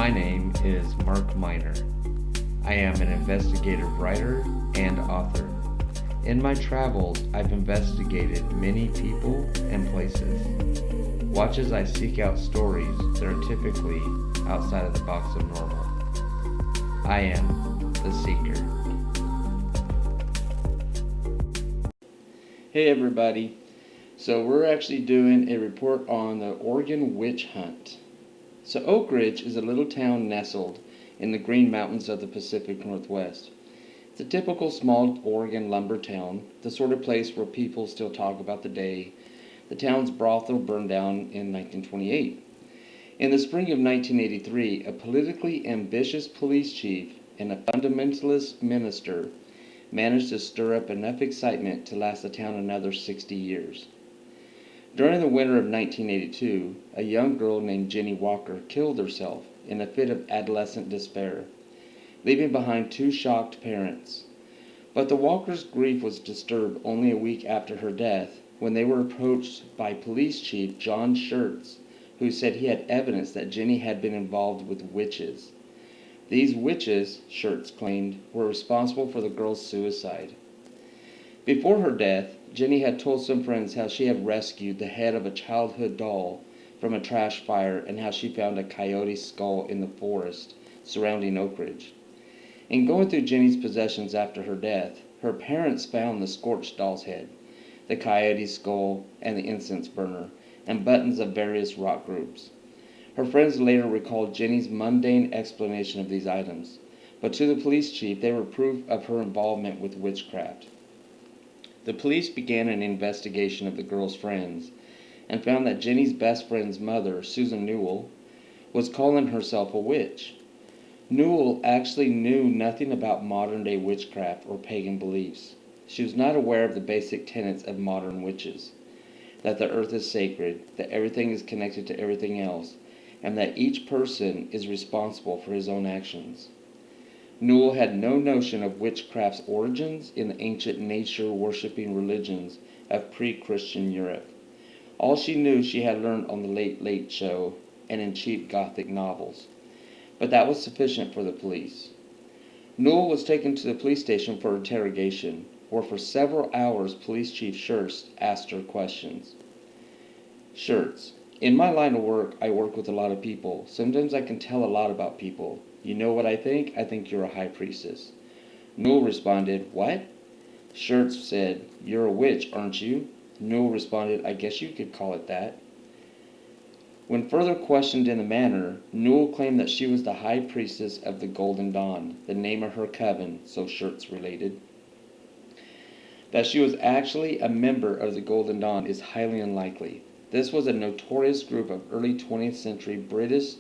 My name is Mark Miner. I am an investigative writer and author. In my travels, I've investigated many people and places. Watch as I seek out stories that are typically outside of the box of normal. I am the Seeker. Hey everybody. So we're actually doing a report on the Oregon witch hunt. So Oakridge is a little town nestled in the Green Mountains of the Pacific Northwest. It's a typical small Oregon lumber town, the sort of place where people still talk about the day the town's brothel burned down in 1928. In the spring of 1983, a politically ambitious police chief and a fundamentalist minister managed to stir up enough excitement to last the town another 60 years. During the winter of 1982, a young girl named Jenny Walker killed herself in a fit of adolescent despair, leaving behind two shocked parents. But the Walkers' grief was disturbed only a week after her death, when they were approached by Police Chief John Schertz, who said he had evidence that Jenny had been involved with witches. These witches, Schertz claimed, were responsible for the girl's suicide. Before her death, Jenny had told some friends how she had rescued the head of a childhood doll from a trash fire and how she found a coyote's skull in the forest surrounding Oakridge. In going through Jenny's possessions after her death, her parents found the scorched doll's head, the coyote's skull, and the incense burner, and buttons of various rock groups. Her friends later recalled Jenny's mundane explanation of these items, but to the police chief they were proof of her involvement with witchcraft. The police began an investigation of the girl's friends and found that Jenny's best friend's mother, Susan Newell, was calling herself a witch. Newell actually knew nothing about modern-day witchcraft or pagan beliefs. She was not aware of the basic tenets of modern witches, that the earth is sacred, that everything is connected to everything else, and that each person is responsible for his own actions. Newell had no notion of witchcraft's origins in the ancient nature-worshipping religions of pre-Christian Europe. All she knew she had learned on the Late Late Show and in cheap Gothic novels. But that was sufficient for the police. Newell was taken to the police station for interrogation, where for several hours Police Chief Schertz asked her questions. Schertz: in my line of work, I work with a lot of people. Sometimes I can tell a lot about people. You know what I think? I think you're a high priestess. Newell responded, what? Schertz said, you're a witch, aren't you? Newell responded, I guess you could call it that. When further questioned in the matter, Newell claimed that she was the high priestess of the Golden Dawn, the name of her coven, so Schertz related. That she was actually a member of the Golden Dawn is highly unlikely. This was a notorious group of early 20th century British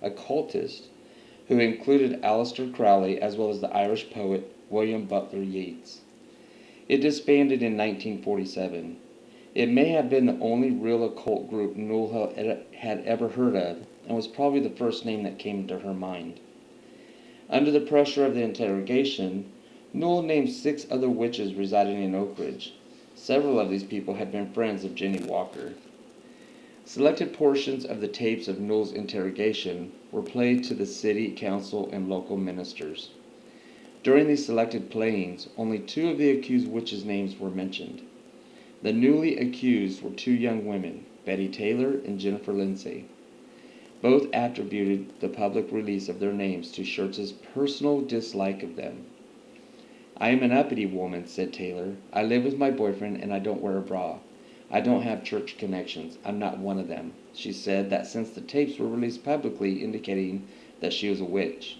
occultists who included Aleister Crowley as well as the Irish poet William Butler Yeats. It disbanded in 1947. It may have been the only real occult group Newell had ever heard of, and was probably the first name that came to her mind. Under the pressure of the interrogation, Newell named 6 other witches residing in Oakridge. Several of these people had been friends of Jenny Walker. Selected portions of the tapes of Newell's interrogation were played to the city council and local ministers. During these selected playings, only 2 of the accused witches' names were mentioned. The newly accused were 2 young women, Betty Taylor and Jennifer Lindsay. Both attributed the public release of their names to Schertz's personal dislike of them. I am an uppity woman, said Taylor. I live with my boyfriend and I don't wear a bra. I don't have church connections. I'm not one of them. She said that since the tapes were released publicly indicating that she was a witch.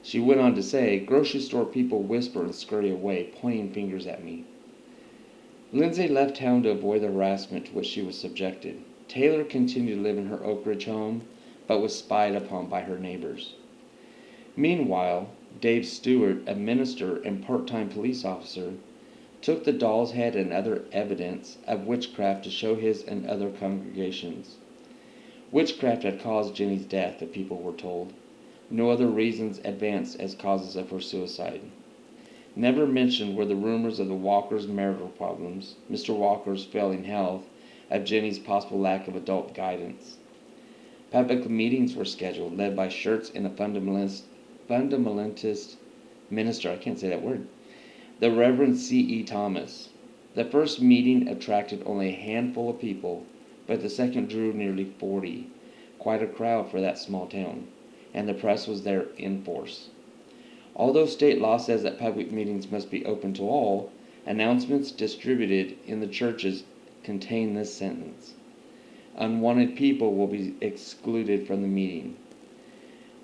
She went on to say, grocery store people whisper and scurry away, pointing fingers at me. Lindsay left town to avoid the harassment to which she was subjected. Taylor continued to live in her Oakridge home, but was spied upon by her neighbors. Meanwhile, Dave Stewart, a minister and part-time police officer, took the doll's head and other evidence of witchcraft to show his and other congregations. Witchcraft had caused Jenny's death, the people were told. No other reasons advanced as causes of her suicide. Never mentioned were the rumors of the Walkers' marital problems, Mr. Walker's failing health, of Jenny's possible lack of adult guidance. Public meetings were scheduled, led by shirts and a fundamentalist minister, I can't say that word, the Reverend C.E. Thomas. The first meeting attracted only a handful of people, but the second drew nearly 40, quite a crowd for that small town, and the press was there in force. Although state law says that public meetings must be open to all, announcements distributed in the churches contain this sentence: unwanted people will be excluded from the meeting.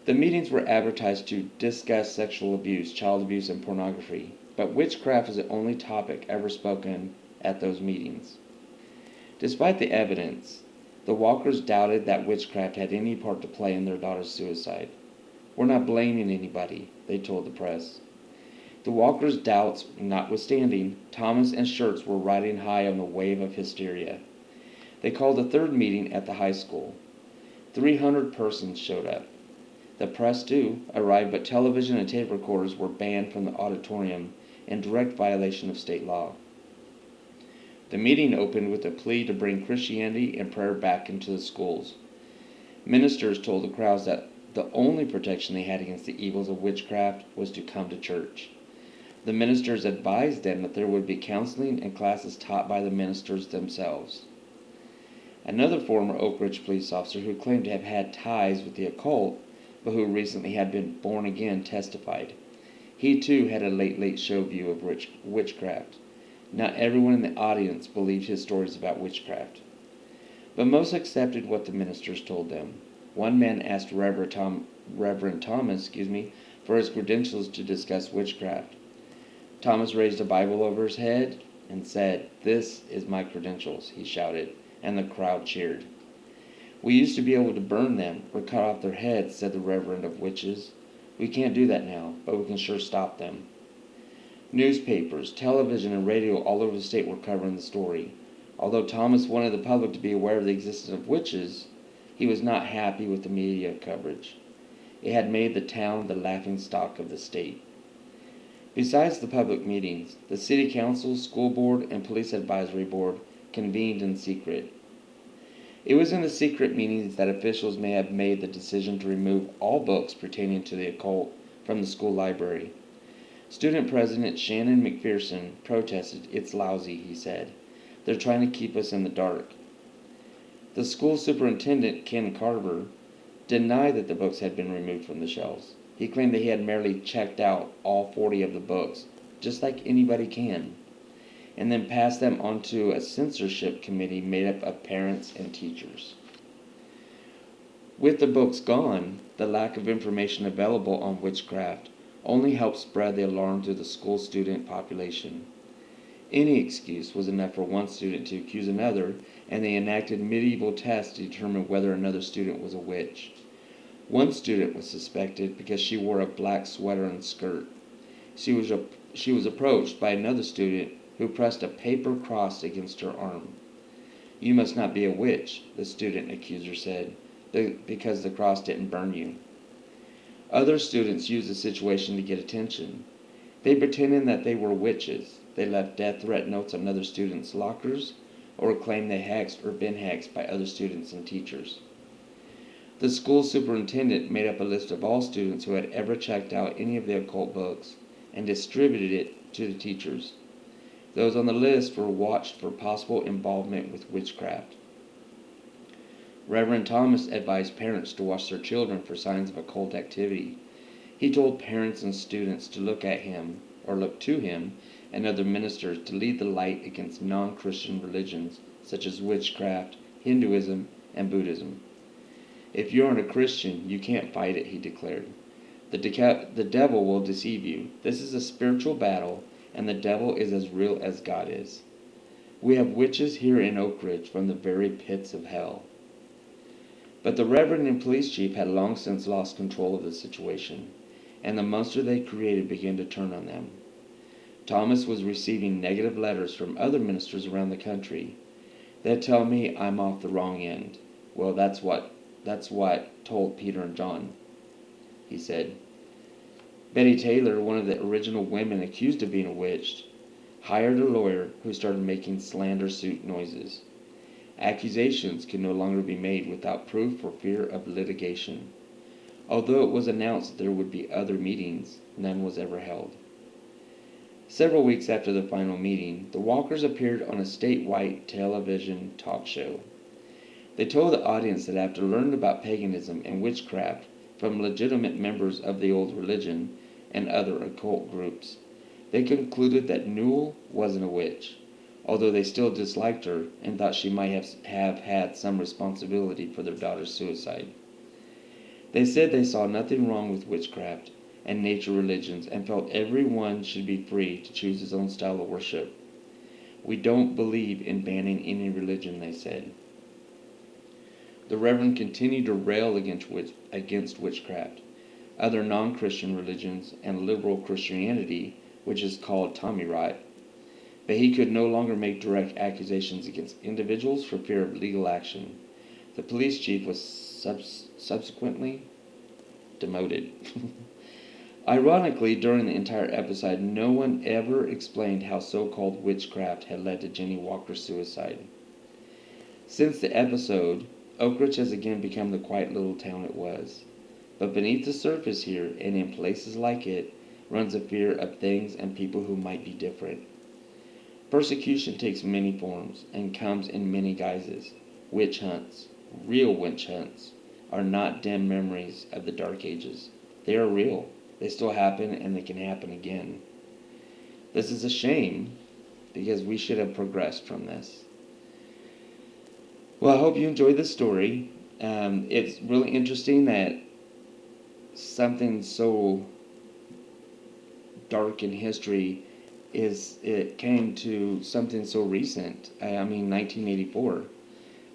The meetings were advertised to discuss sexual abuse, child abuse, and pornography, but witchcraft was the only topic ever spoken at those meetings. Despite the evidence, the Walkers doubted that witchcraft had any part to play in their daughter's suicide. "We're not blaming anybody," they told the press. The Walkers' doubts notwithstanding, Thomas and Schurz were riding high on the wave of hysteria. They called a third meeting at the high school. 300 persons showed up. The press, too, arrived, but television and tape recorders were banned from the auditorium in direct violation of state law. The meeting opened with a plea to bring Christianity and prayer back into the schools. Ministers told the crowds that the only protection they had against the evils of witchcraft was to come to church. The ministers advised them that there would be counseling and classes taught by the ministers themselves. Another former Oakridge police officer who claimed to have had ties with the occult, but who recently had been born again, testified. He too had a late show view of witchcraft. Not everyone in the audience believed his stories about witchcraft, but most accepted what the ministers told them. One man asked Reverend Thomas for his credentials to discuss witchcraft. Thomas raised a Bible over his head and said, "This is my credentials," he shouted, and the crowd cheered. "We used to be able to burn them or cut off their heads," said the Reverend of Witches. "We can't do that now, but we can sure stop them." Newspapers, television, and radio all over the state were covering the story. Although Thomas wanted the public to be aware of the existence of witches, he was not happy with the media coverage. It had made the town the laughingstock of the state. Besides the public meetings, the city council, school board, and police advisory board convened in secret. It was in the secret meetings that officials may have made the decision to remove all books pertaining to the occult from the school library. Student President Shannon McPherson protested. "It's lousy," he said. "They're trying to keep us in the dark." The school superintendent, Ken Carver, denied that the books had been removed from the shelves. He claimed that he had merely checked out all 40 of the books, just like anybody can, and then passed them on to a censorship committee made up of parents and teachers. With the books gone, the lack of information available on witchcraft only helped spread the alarm through the school student population. Any excuse was enough for one student to accuse another, and they enacted medieval tests to determine whether another student was a witch. One student was suspected because she wore a black sweater and skirt. She was approached by another student who pressed a paper cross against her arm. "You must not be a witch," the student accuser said, "because the cross didn't burn you." Other students used the situation to get attention. They pretended that they were witches. They left death threat notes on other students' lockers, or claimed they hexed or been hexed by other students and teachers. The school superintendent made up a list of all students who had ever checked out any of the occult books and distributed it to the teachers. Those on the list were watched for possible involvement with witchcraft. Reverend Thomas advised parents to watch their children for signs of occult activity. He told parents and students to look to him and other ministers to lead the light against non-Christian religions such as witchcraft, Hinduism, and Buddhism. "If you aren't a Christian, you can't fight it," he declared. The devil will deceive you. This is a spiritual battle, and the devil is as real as God is. We have witches here in Oakridge from the very pits of hell. But the reverend and police chief had long since lost control of the situation, and the monster they created began to turn on them. Thomas was receiving negative letters from other ministers around the country. "They tell me I'm off the wrong end." "Well, that's what told Peter and John," he said. Betty Taylor, one of the original women accused of being a witch, hired a lawyer who started making slander suit noises. Accusations could no longer be made without proof for fear of litigation. Although it was announced there would be other meetings, none was ever held. Several weeks after the final meeting, the Walkers appeared on a statewide television talk show. They told the audience that after learning about paganism and witchcraft from legitimate members of the old religion and other occult groups, they concluded that Newell wasn't a witch, although they still disliked her and thought she might have had some responsibility for their daughter's suicide. They said they saw nothing wrong with witchcraft and nature religions and felt everyone should be free to choose his own style of worship. We don't believe in banning any religion, they said. The Reverend continued to rail against witchcraft, other non-Christian religions, and liberal Christianity, which is called Tommy Rot, but he could no longer make direct accusations against individuals for fear of legal action. The police chief was subsequently demoted. Ironically, during the entire episode, no one ever explained how so-called witchcraft had led to Jenny Walker's suicide. Since the episode, Oakridge has again become the quiet little town it was. But beneath the surface here, and in places like it, runs a fear of things and people who might be different. Persecution takes many forms and comes in many guises. Witch hunts, real witch hunts, are not dim memories of the Dark Ages. They are real. They still happen, and they can happen again. This is a shame, because we should have progressed from this. Well, I hope you enjoyed this story. It's really interesting that something so dark in history it came to something so recent. 1984.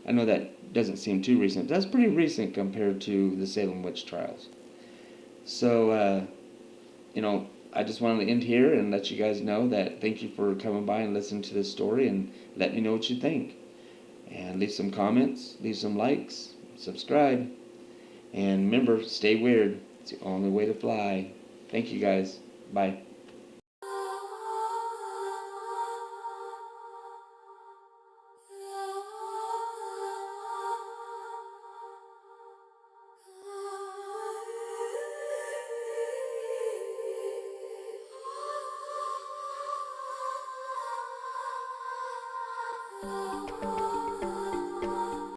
I know that doesn't seem too recent, but that's pretty recent compared to the Salem Witch Trials. So, I just wanted to end here and let you guys know that thank you for coming by and listening to this story, and let me know what you think. And leave some comments, leave some likes, subscribe. And remember, stay weird. It's the only way to fly. Thank you guys. Bye.